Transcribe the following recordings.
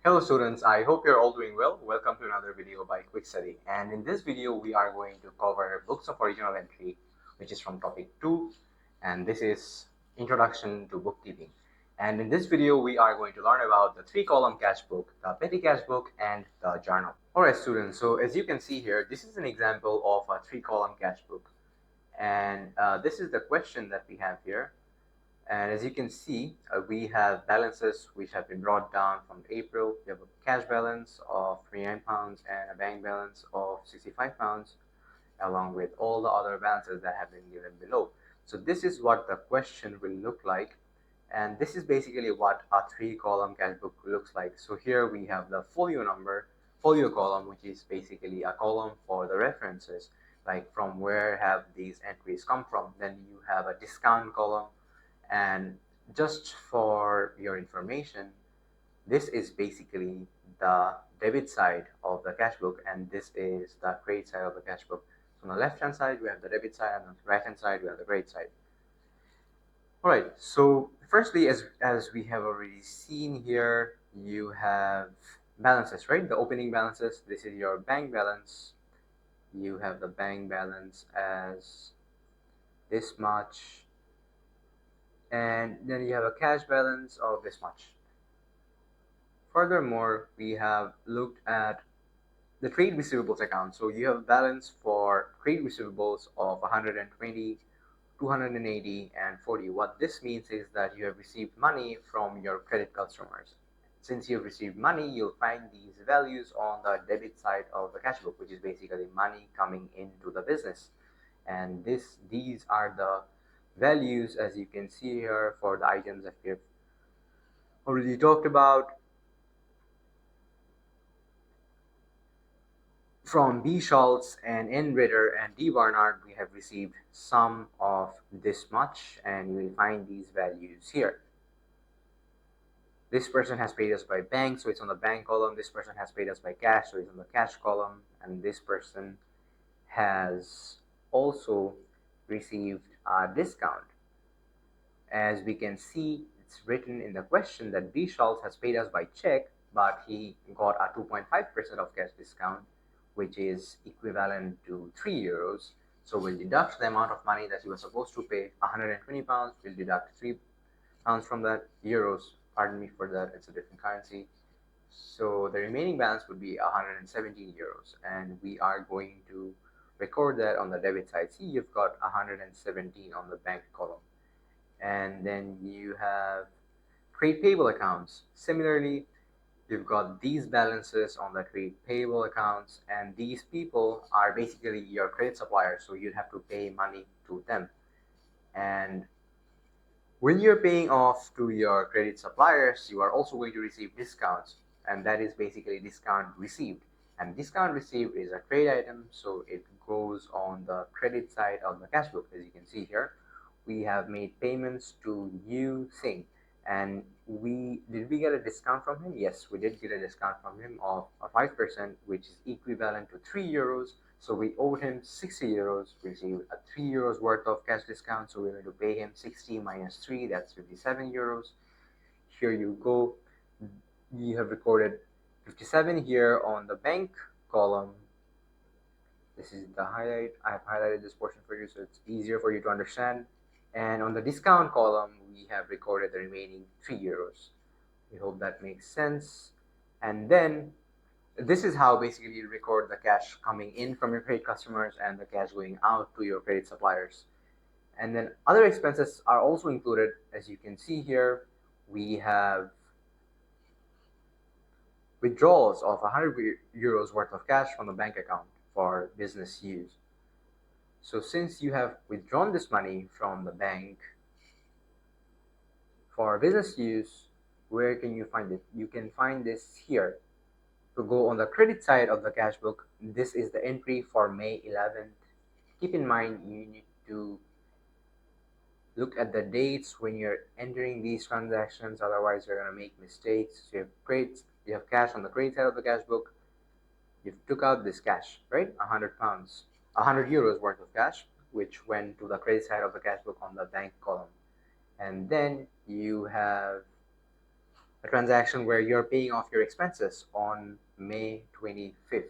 Hello students, I hope you're all doing well. Welcome to another video by QuickStudy. And in this video, we are going to cover books of original entry, which is from topic 2. And this is Introduction to Bookkeeping. And in this video, we are going to learn about the 3-column cash book, the petty cash book, and the journal. Alright students, so as you can see here, this is an example of a 3-column cash book. And this is the question that we have here. And as you can see, we have balances which have been brought down from April. We have a cash balance of £29 and a bank balance of £65, along with all the other balances that have been given below. So this is what the question will look like. And this is basically what a 3-column cash book looks like. So here we have the folio column, which is basically a column for the references, like from where have these entries come from. Then you have a discount column, and just for your information, this is basically the debit side of the cash book, and this is the credit side of the cash book. So on the left hand side we have the debit side, and on the right hand side we have the credit side. Alright, so firstly, as we have already seen here, you have balances, right? The opening balances. This is your bank balance. You have the bank balance as this much, and then you have a cash balance of this much. Furthermore, we have looked at the trade receivables account. So you have a balance for trade receivables of 120, 280, and 40. What this means is that you have received money from your credit customers. Since you've received money, you'll find these values on the debit side of the cash book, which is basically money coming into the business. And these are the values, as you can see here, for the items that we've already talked about. From B. Schultz and N. Ritter and D. Barnard, we have received sum of this much, and you will find these values here. This person has paid us by bank, so it's on the bank column. This person has paid us by cash, so it's on the cash column. And this person has also received a discount. As we can see, it's written in the question that B. Schultz has paid us by check, but he got a 2.5% of cash discount, which is equivalent to €3. So we'll deduct the amount of money that he was supposed to pay, £120. We'll deduct £3 from that, euros. Pardon me for that, it's a different currency. So the remaining balance would be €117, and we are going to record that on the debit side. See, you've got 117 on the bank column. And then you have trade payable accounts. Similarly, you've got these balances on the trade payable accounts, and these people are basically your credit suppliers, so you'd have to pay money to them. And when you're paying off to your credit suppliers, you are also going to receive discounts, and that is basically discount received. And discount received is a trade item, so it goes on the credit side of the cash book. As you can see here, we have made payments to Yu Singh. And did we get a discount from him? Yes, we did get a discount from him of 5%, which is equivalent to €3. So we owed him €60. We received a €3 worth of cash discount. So we're going to pay him 60 minus 3, that's €57. Here you go. You have recorded 57 here on the bank column. This is the highlight. I have highlighted this portion for you so it's easier for you to understand. And on the discount column, we have recorded the remaining €3. We hope that makes sense. And then this is how basically you record the cash coming in from your credit customers and the cash going out to your credit suppliers. And then other expenses are also included. As you can see here, we have withdrawals of €100 worth of cash from the bank account for business use. So since you have withdrawn this money from the bank for business use, where can you find it? You can find this here. To go on the credit side of the cash book, this is the entry for May 11th. Keep in mind, you need to look at the dates when you're entering these transactions, otherwise you're going to make mistakes. So you have cash on the credit side of the cash book. You took out this cash, right? £100, €100 worth of cash, which went to the credit side of the cash book on the bank column. And then you have a transaction where you're paying off your expenses on May 25th.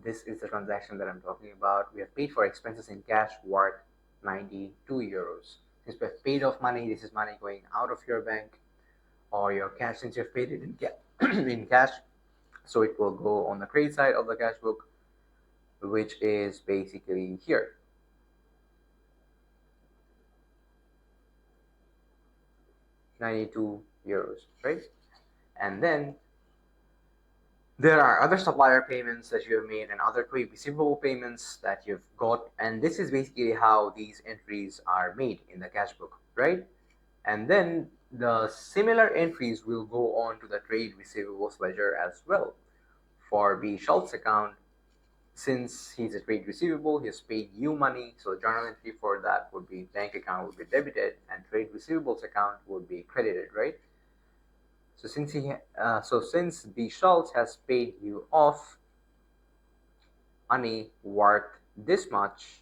This is the transaction that I'm talking about. We have paid for expenses in cash worth 92 euros. Since we have paid off money, this is money going out of your bank or your cash, since you've paid it in, in cash. So it will go on the credit side of the cash book, which is basically here. 92 euros, right? And then there are other supplier payments that you have made and other trade receivable payments that you've got. And this is basically how these entries are made in the cash book, right? And then the similar entries will go on to the trade receivables ledger as well. For B. Schultz account, since he's a trade receivable, he has paid you money, so the journal entry for that would be bank account would be debited and trade receivables account would be credited, right? So since B. Schultz has paid you off money worth this much,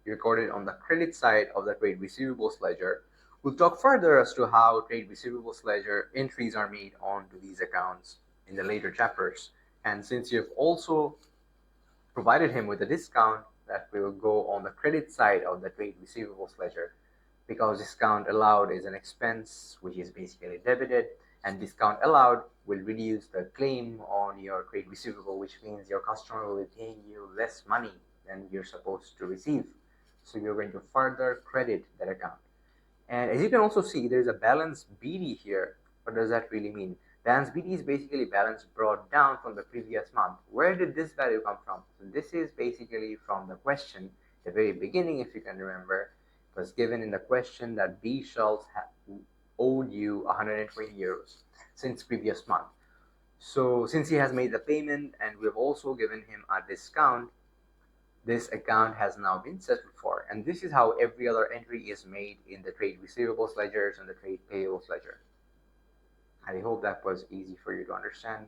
recorded on the credit side of the trade receivables ledger. We'll talk further as to how trade receivables ledger entries are made onto these accounts in the later chapters. And since you've also provided him with a discount, that will go on the credit side of the trade receivables ledger, because discount allowed is an expense which is basically debited, and discount allowed will reduce the claim on your trade receivable, which means your customer will be paying you less money than you're supposed to receive. So you're going to further credit that account. And as you can also see, there's a balance BD here. What does that really mean? Balance BD is basically balance brought down from the previous month. Where did this value come from? So this is basically from the question, the very beginning, if you can remember. It was given in the question that B. Schultz owed you 120 euros since previous month. So since he has made the payment and we've also given him a discount, this account has now been settled for. And this is how every other entry is made in the trade receivables ledgers and the trade payables ledger. I hope that was easy for you to understand.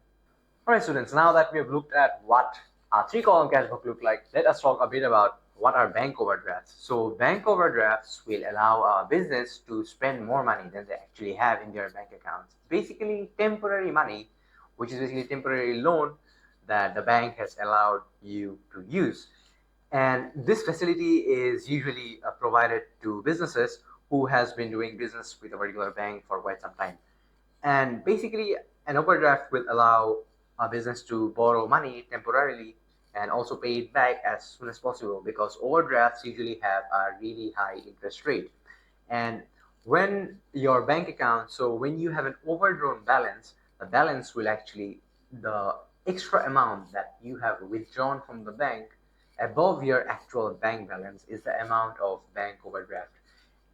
Alright students, now that we have looked at what a 3-column cash book look like, let us talk a bit about what are bank overdrafts. So bank overdrafts will allow a business to spend more money than they actually have in their bank accounts. Basically temporary money, which is basically temporary loan that the bank has allowed you to use. And this facility is usually provided to businesses who has been doing business with a particular bank for quite some time. And basically, an overdraft will allow a business to borrow money temporarily and also pay it back as soon as possible, because overdrafts usually have a really high interest rate. And when your bank account, so when you have an overdrawn balance, the balance will actually, the extra amount that you have withdrawn from the bank above your actual bank balance is the amount of bank overdraft.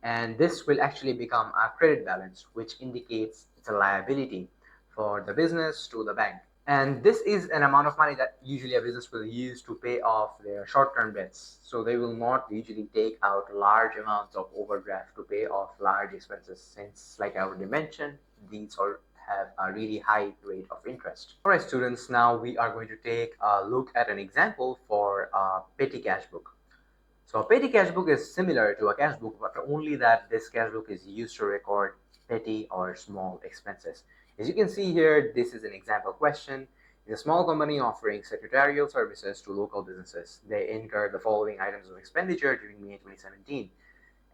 And this will actually become a credit balance, which indicates it's a liability for the business to the bank. And this is an amount of money that usually a business will use to pay off their short-term debts. So they will not usually take out large amounts of overdraft to pay off large expenses, since, like I already mentioned, these all have a really high rate of interest. Alright students, now we are going to take a look at an example for a petty cash book. So a petty cash book is similar to a cash book, but only that this cash book is used to record petty or small expenses. As you can see here, this is an example question. It's a small company offering secretarial services to local businesses. They incur the following items of expenditure during May 2017.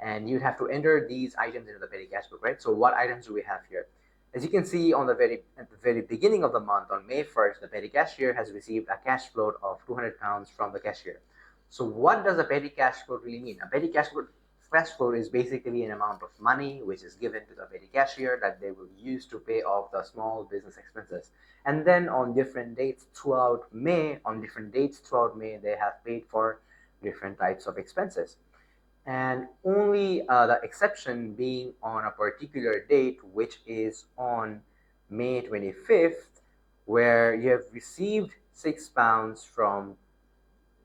And you'd have to enter these items into the petty cash book, right? So what items do we have here? As you can see at the very beginning of the month, on May 1st, the petty cashier has received a cash float of £200 from the cashier. So what does a petty cash float really mean? A petty cash float is basically an amount of money which is given to the petty cashier that they will use to pay off the small business expenses. And then on different dates throughout May, they have paid for different types of expenses. And only the exception being on a particular date, which is on May 25th, where you have received £6 from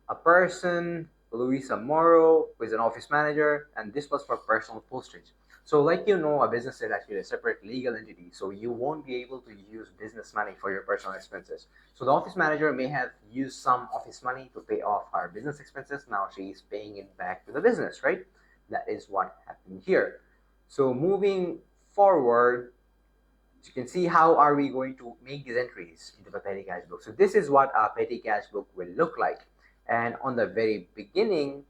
a person, Louisa Morrow, who is an office manager, and this was for personal postage. So like you know, a business is actually a separate legal entity, so you won't be able to use business money for your personal expenses. So the office manager may have used some office money to pay off her business expenses. Now she is paying it back to the business, right? That is what happened here. So moving forward, you can see how are we going to make these entries into the petty cash book. So this is what our petty cash book will look like. And on the very beginning,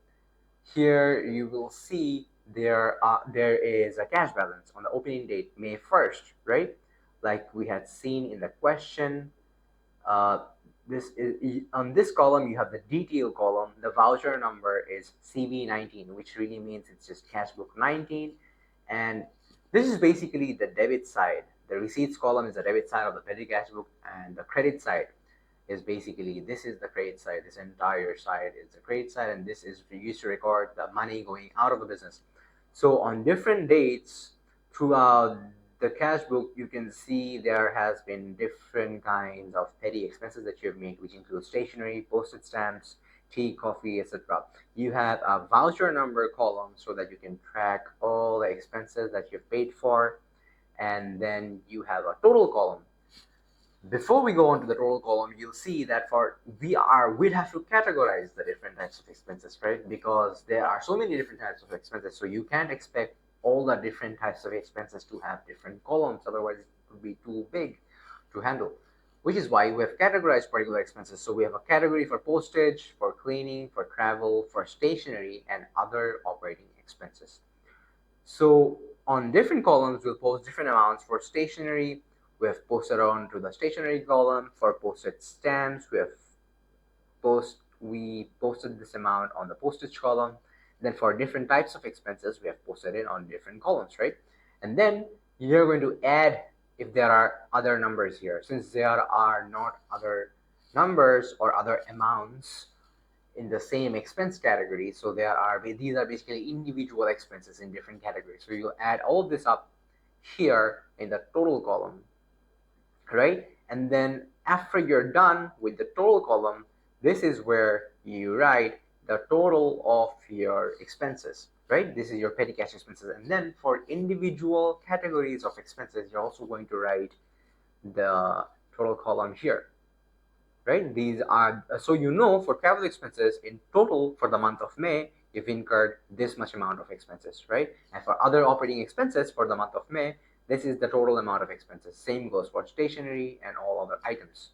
here you will see there is a cash balance on the opening date, May 1st, right? Like we had seen in the question. Uh, this is on this column you have the detail column. The voucher number is CV19, which really means it's just cash book 19, and this is basically the debit side. The receipts column is the debit side of the petty cash book, and the credit side is basically, this is the credit side. This entire side is the credit side, and this is used to record the money going out of the business. So on different dates throughout the cash book, you can see there has been different kinds of petty expenses that you have made, which include stationery, postage stamps, tea, coffee, etc. You have a voucher number column so that you can track all the expenses that you've paid for, and then you have a total column. Before we go on to the total column, you'll see that we'd have to categorize the different types of expenses, right? Because there are so many different types of expenses, so you can't expect all the different types of expenses to have different columns, otherwise it would be too big to handle. Which is why we have categorized particular expenses. So we have a category for postage, for cleaning, for travel, for stationery, and other operating expenses. So on different columns, we'll post different amounts. For stationery, we have posted on to the stationery column. For postage stamps, we posted this amount on the postage column. Then for different types of expenses, we have posted it on different columns, right? And then you're going to add if there are other numbers here. Since there are not other numbers or other amounts in the same expense category, so these are basically individual expenses in different categories. So you'll add all of this up here in the total column, right? And then after you're done with the total column, this is where you write the total of your expenses, right? This is your petty cash expenses. And then for individual categories of expenses, you're also going to write the total column here, right? These are, so you know, for travel expenses in total for the month of May, you've incurred this much amount of expenses, right? And for other operating expenses for the month of May, this is the total amount of expenses. Same goes for stationery and all other items,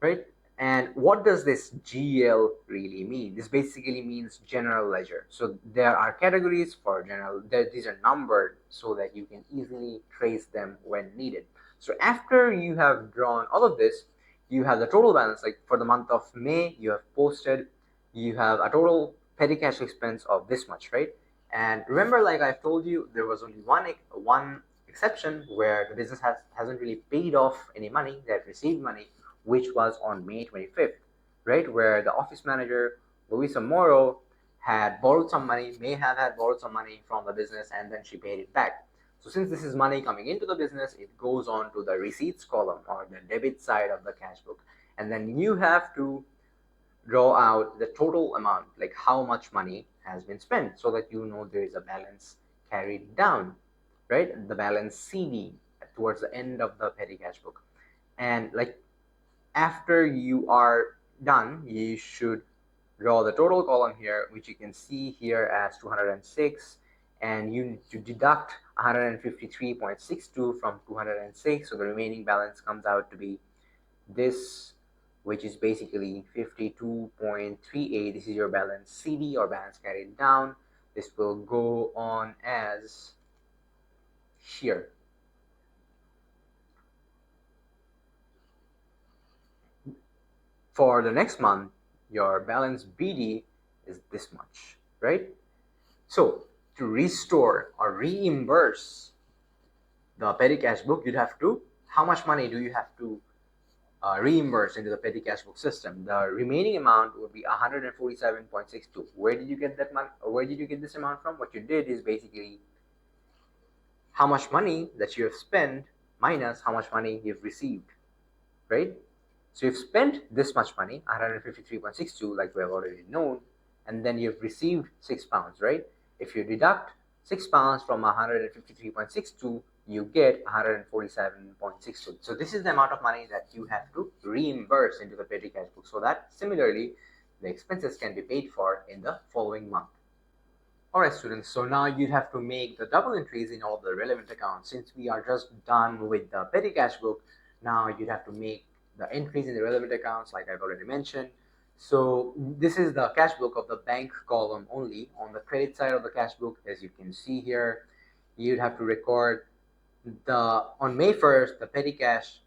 right? And what does this GL really mean? This basically means general ledger. So there are categories for general, these are numbered so that you can easily trace them when needed. So after you have drawn all of this, you have the total balance. Like for the month of May, you have posted, you have a total petty cash expense of this much, right? And remember, like I've told you, there was only one exception where the business hasn't really paid off any money, they've received money, which was on May 25th, right? Where the office manager, Louisa Morrow, had borrowed some money, may have had borrowed some money from the business, and then she paid it back. So since this is money coming into the business, it goes on to the receipts column or the debit side of the cash book. And then you have to draw out the total amount, like how much money has been spent, so that you know there is a balance carried down, right? The balance CD towards the end of the petty cash book. And like after you are done, you should draw the total column here, which you can see here as 206, and you need to deduct 153.62 from 206, so the remaining balance comes out to be this, which is basically 52.38. This is your balance CD or balance carried down. This will go on as here. For the next month, your balance BD is this much, right? So to restore or reimburse the petty cash book, you'd have to, how much money do you have to reimburse into the petty cash book system? The remaining amount would be 147.62. Where did you get that money? Where did you get this amount from? What you did is basically how much money that you have spent minus how much money you've received, right? So you've spent this much money, 153.62, like we have already known, and then you've received £6, right? If you deduct £6 from 153.62, you get 147.62. So this is the amount of money that you have to reimburse into the petty cash book, so that similarly the expenses can be paid for in the following month. Alright students, so now you'd have to make the double entries in all the relevant accounts. Since we are just done with the petty cash book, now you'd have to make the entries in the relevant accounts like I've already mentioned. So this is the cash book of the bank column only. On the credit side of the cash book, as you can see here, you'd have to record on May 1st, the petty cash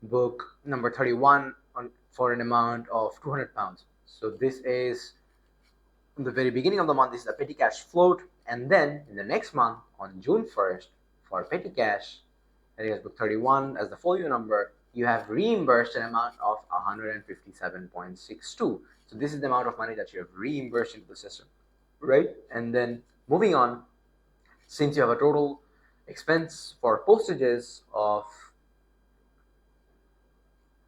book number 31 for an amount of £200. So this is in the very beginning of the month. This is the petty cash float, and then in the next month on June 1st for petty cash book 31 as the folio number, you have reimbursed an amount of 157.62. So this is the amount of money that you have reimbursed into the system, right? And then moving on, since you have a total expense for postages of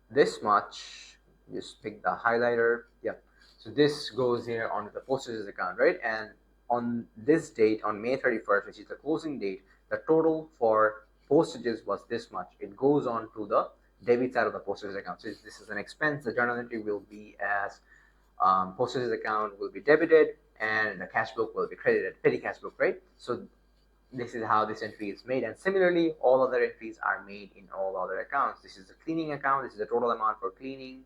this much, just pick the highlighter. Yep. So this goes here onto the postages account, right? And on this date, on May 31st, which is the closing date, the total for postages was this much. It goes on to the debit side of the postages account. So this is an expense. The journal entry will be as postages account will be debited and the cash book will be credited, petty cash book, right? So this is how this entry is made, and similarly all other entries are made in all other accounts. This is the cleaning account. This is the total amount for cleaning,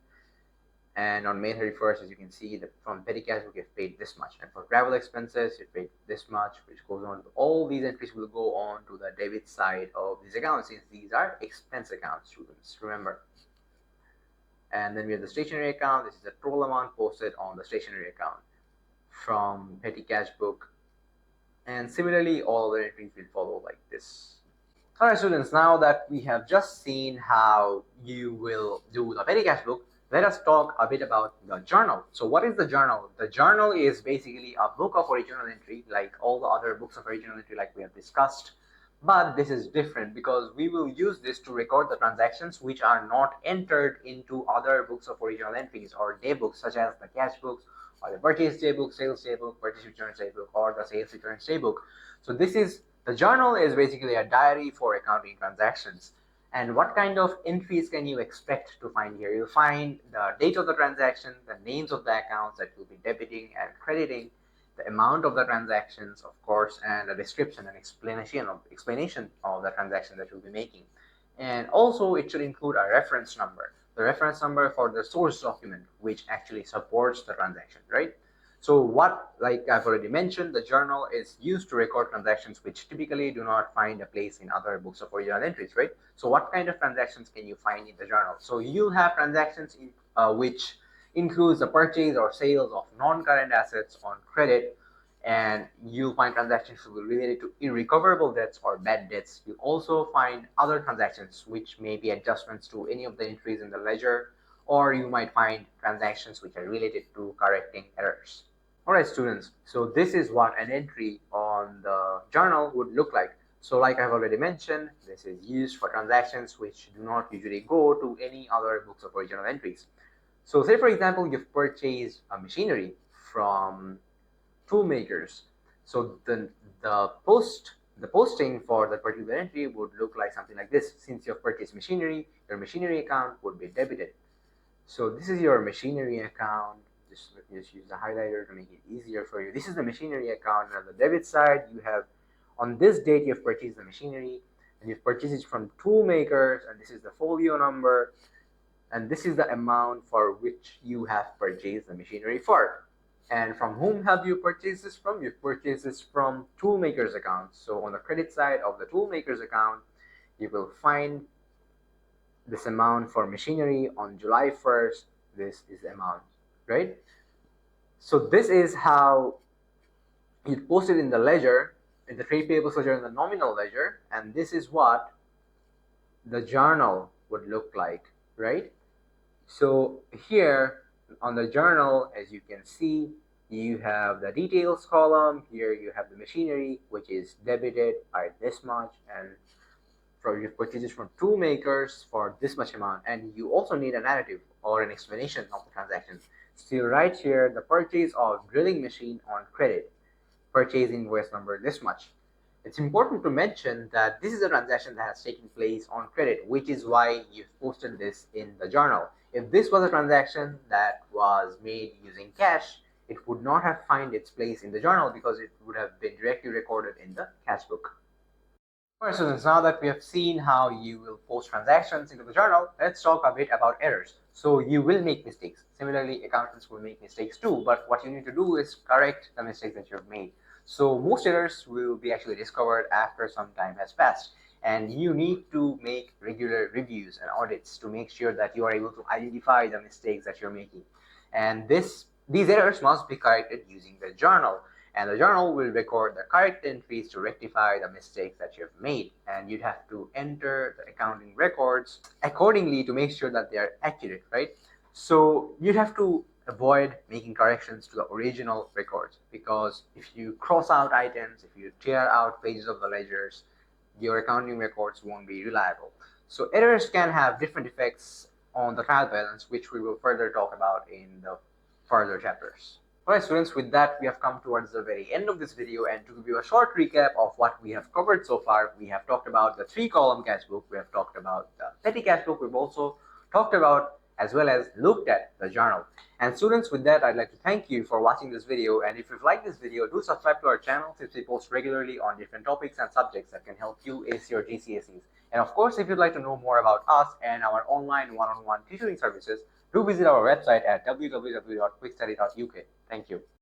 and on May 31st, as you can see, from petty cash book you've paid this much, and for travel expenses you paid this much, which goes on to all these entries will go on to the debit side of these accounts, since these are expense accounts, students, remember. And then we have the stationery account. This is the total amount posted on the stationery account from petty cash book, and similarly all other entries will follow like this. Alright students, now that we have just seen how you will do the petty cash book, let us talk a bit about the journal. So what is the journal? The journal is basically a book of original entry, like all the other books of original entry like we have discussed. But this is different because we will use this to record the transactions which are not entered into other books of original entries or day books, such as the cash books or the purchase day book, sales day book, purchase returns day book, or the sales returns day book. So the journal is basically a diary for accounting transactions. And what kind of entries can you expect to find here? You'll find the date of the transaction, the names of the accounts that you'll be debiting and crediting, the amount of the transactions, of course, and a description and explanation of the transaction that you'll be making. And also it should include a reference number, the reference number for the source document, which actually supports the transaction, right? So like I've already mentioned, the journal is used to record transactions which typically do not find a place in other books of original entries, right? So what kind of transactions can you find in the journal? So you'll have transactions which includes the purchase or sales of non-current assets on credit, and you'll find transactions related to irrecoverable debts or bad debts. You also find other transactions which may be adjustments to any of the entries in the ledger, or you might find transactions which are related to correcting errors. Alright students, so this is what an entry on the journal would look like. So like I've already mentioned, this is used for transactions which do not usually go to any other books of original entries. So say for example, you've purchased a machinery from tool makers. So the posting for the particular entry would look like something like this. Since you've purchased machinery, your machinery account would be debited. So this is your machinery account. Just use the highlighter to make it easier for you. This is the machinery account. And on the debit side, you have, on this date, you've purchased the machinery, and you've purchased it from tool makers, and this is the folio number, and this is the amount for which you have purchased the machinery for. And from whom have you purchased this from? You've purchased this from tool makers account. So on the credit side of the tool makers account, you will find this amount for machinery on July 1st. This is the amount, right? So this is how you post it in the ledger, in the trade payables ledger and the nominal ledger, and this is what the journal would look like, right? So here on the journal, as you can see, you have the details column. Here you have the machinery, which is debited by this much, and you've purchased from tool makers for this much amount. And you also need a narrative or an explanation of the transaction. So you write here the purchase of drilling machine on credit, purchase invoice number this much. It's important to mention that this is a transaction that has taken place on credit, which is why you've posted this in the journal. If this was a transaction that was made using cash, it would not have found its place in the journal because it would have been directly recorded in the cash book. Alright students, now that we have seen how you will post transactions into the journal, let's talk a bit about errors. So you will make mistakes. Similarly, accountants will make mistakes too, but what you need to do is correct the mistakes that you've made. So most errors will be actually discovered after some time has passed, and you need to make regular reviews and audits to make sure that you are able to identify the mistakes that you're making. And these errors must be corrected using the journal, and the journal will record the correct entries to rectify the mistakes that you've made, and you'd have to enter the accounting records accordingly to make sure that they are accurate, right? So you'd have to avoid making corrections to the original records, because if you cross out items, if you tear out pages of the ledgers, your accounting records won't be reliable. So errors can have different effects on the trial balance, which we will further talk about in the further chapters. Alright students, with that we have come towards the very end of this video, and to give you a short recap of what we have covered so far, we have talked about the 3-column cash book, we have talked about the petty cash book, we've also talked about as well as looked at the journal. And students, with that I'd like to thank you for watching this video, and if you've liked this video, do subscribe to our channel since we post regularly on different topics and subjects that can help you ace your GCSEs. And of course, if you'd like to know more about us and our online one-on-one tutoring services, do visit our website at www.quickstudy.uk. Thank you.